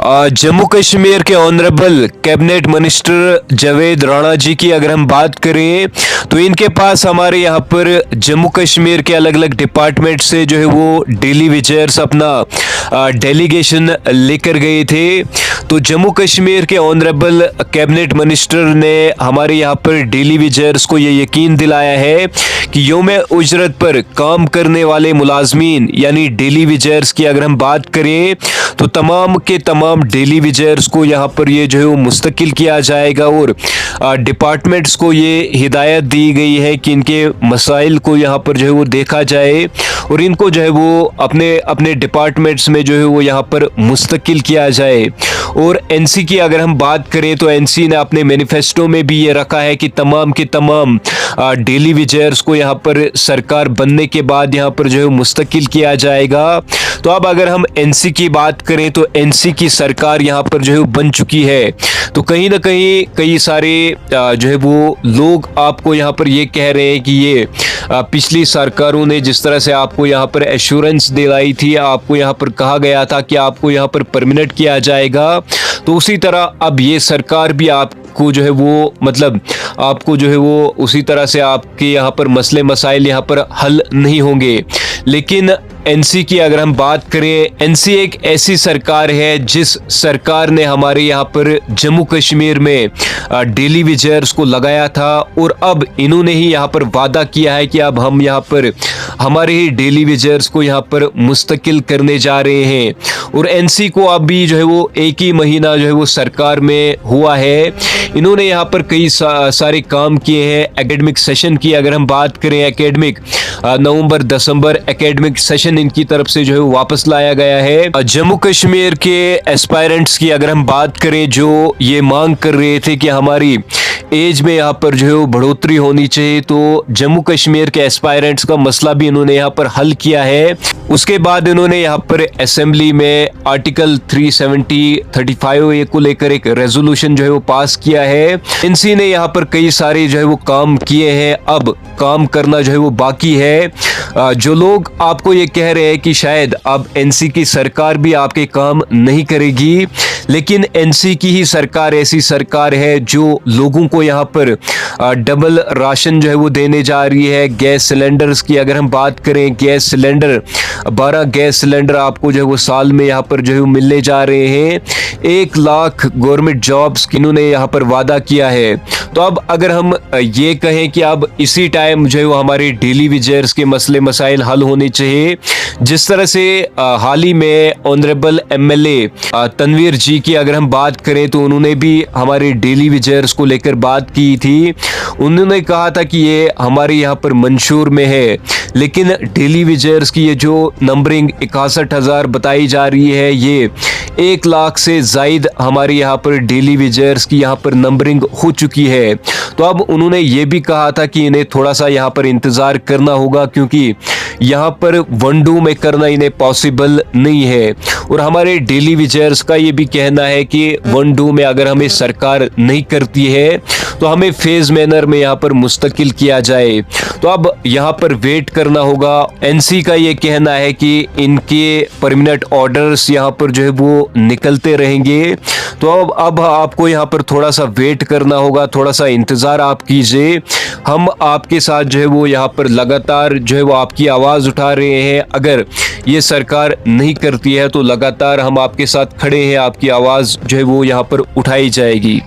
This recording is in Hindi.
जम्मू कश्मीर के honourable cabinet minister Javed Rana ji की अगर हम बात करें तो इनके पास हमारे यहाँ पर जम्मू कश्मीर के अलग अलग डिपार्टमेंट से जो है वो डेली विजिटर्स अपना डेलीगेशन लेकर गए थे। तो जम्मू कश्मीर के ऑनरेबल कैबिनेट मिनिस्टर ने हमारे यहाँ पर डेली विजिटर्स को ये यकीन दिलाया है कि यौम उजरत पर काम करने वाले मुलाजमीन यानी डेली विजिटर्स की अगर हम बात करें तो तमाम के तमाम डेली विजिटर्स को यहाँ पर ये जो है वो मुस्तकिल किया जाएगा और डिपार्टमेंट्स को ये हिदायत दी गई है कि इनके मसाइल को यहाँ पर जो है वो देखा जाए और इनको जो है वो अपने अपने डिपार्टमेंट्स में जो है वो यहाँ पर मुस्तकिल किया जाए। और एनसी की अगर हम बात करें तो एनसी ने अपने मैनिफेस्टो में भी ये रखा है कि तमाम के तमाम डेली विजिटर्स को यहाँ पर सरकार बनने के बाद यहाँ पर जो है मुस्तकिल किया जाएगा। तो अब अगर हम एनसी की बात करें तो एनसी की सरकार यहाँ पर जो है बन चुकी है। तो कहीं ना कहीं कई सारे जो है वो लोग आपको यहाँ पर ये कह रहे हैं कि ये पिछली सरकारों ने जिस तरह से आपको यहाँ पर एश्योरेंस दिलाई थी, आपको यहाँ पर कहा गया था कि आपको यहाँ पर परमानेंट किया जाएगा, तो उसी तरह अब ये सरकार भी आपको जो है वो मतलब आपको जो है वो उसी तरह से आपके यहाँ पर मसले मसाइल यहाँ पर हल नहीं होंगे। लेकिन एनसी की अगर हम बात करें, एनसी एक ऐसी सरकार है जिस सरकार ने हमारे यहाँ पर जम्मू कश्मीर में डेली विजिटर्स को लगाया था और अब इन्होंने ही यहाँ पर वादा किया है कि अब हम यहाँ पर हमारे ही डेली विजिटर्स को यहाँ पर मुस्तकिल करने जा रहे हैं। और एनसी को अब भी जो है वो एक ही महीना जो है वो सरकार में हुआ है। इन्होंने यहाँ पर कई सारे काम किए हैं। एकेडमिक सेशन की अगर हम बात करें, एकेडमिक नवंबर दिसंबर एकेडमिक सेशन इनकी तरफ से जो है वापस लाया गया है। जम्मू कश्मीर के एस्पायरेंट्स की अगर हम बात करें जो ये मांग कर रहे थे कि हमारी एज में यहाँ पर जो है बढ़ोतरी होनी चाहिए, तो जम्मू कश्मीर के एस्पायरेंट्स का मसला भी इन्होंने यहाँ पर हल किया है। उसके बाद इन्होंने यहाँ पर असेंबली में आर्टिकल 370-35 को लेकर एक रेजोल्यूशन जो है वो पास किया है। एनसी ने यहाँ पर कई सारे जो है वो काम किए हैं, अब काम करना जो है वो बाकी है। जो लोग आपको ये कह रहे हैं कि शायद अब एनसी की सरकार भी आपके काम नहीं करेगी, लेकिन एनसी की ही सरकार ऐसी सरकार है जो लोगों को यहाँ पर डबल राशन जो है वो देने जा रही है। गैस सिलेंडर्स की अगर हम बात करें, गैस सिलेंडर 12 गैस सिलेंडर आपको जो है वो साल में यहाँ पर जो है मिलने जा रहे हैं। 1 लाख गवर्नमेंट जॉब्स इन्होंने यहाँ पर वादा किया है। तो अब अगर हम ये कहें कि अब इसी टाइम जो है वो हमारे डेली विजिटर्स के मसले मसाइल हल होने चाहिए, जिस तरह से हाल ही में ऑनरेबल एमएलए तनवीर जी की अगर हम बात करें तो उन्होंने भी हमारे डेली विजिटर्स को लेकर बात की थी। उन्होंने कहा था कि ये हमारे यहाँ पर मंशूर में है, लेकिन डेली विजिटर्स की ये जो नंबरिंग 61,000 बताई जा रही है, ये 1 लाख से जायद हमारे यहाँ पर डेली विजिटर्स की यहाँ पर नंबरिंग हो चुकी है। तो अब उन्होंने ये भी कहा था कि इन्हें थोड़ा सा यहाँ पर इंतजार करना होगा, क्योंकि यहाँ पर 1-2 में करना इन्हें पॉसिबल नहीं है। और हमारे डेली विजिटर्स का ये भी कहना है कि 1-2 में अगर हमें सरकार नहीं करती है तो हमें फेज मैनर में यहाँ पर मुस्तकिल किया जाए। तो अब यहाँ पर वेट करना होगा। एनसी का ये कहना है कि इनके परमानेंट ऑर्डर्स यहाँ पर जो है वो निकलते रहेंगे। तो अब आपको यहाँ पर थोड़ा सा वेट करना होगा, थोड़ा सा इंतज़ार आप कीजिए। हम आपके साथ जो है वो यहाँ पर लगातार जो है वो आपकी आवाज़ उठा रहे हैं। अगर ये सरकार नहीं करती है तो लगातार हम आपके साथ खड़े हैं, आपकी आवाज़ जो है वो यहाँ पर उठाई जाएगी।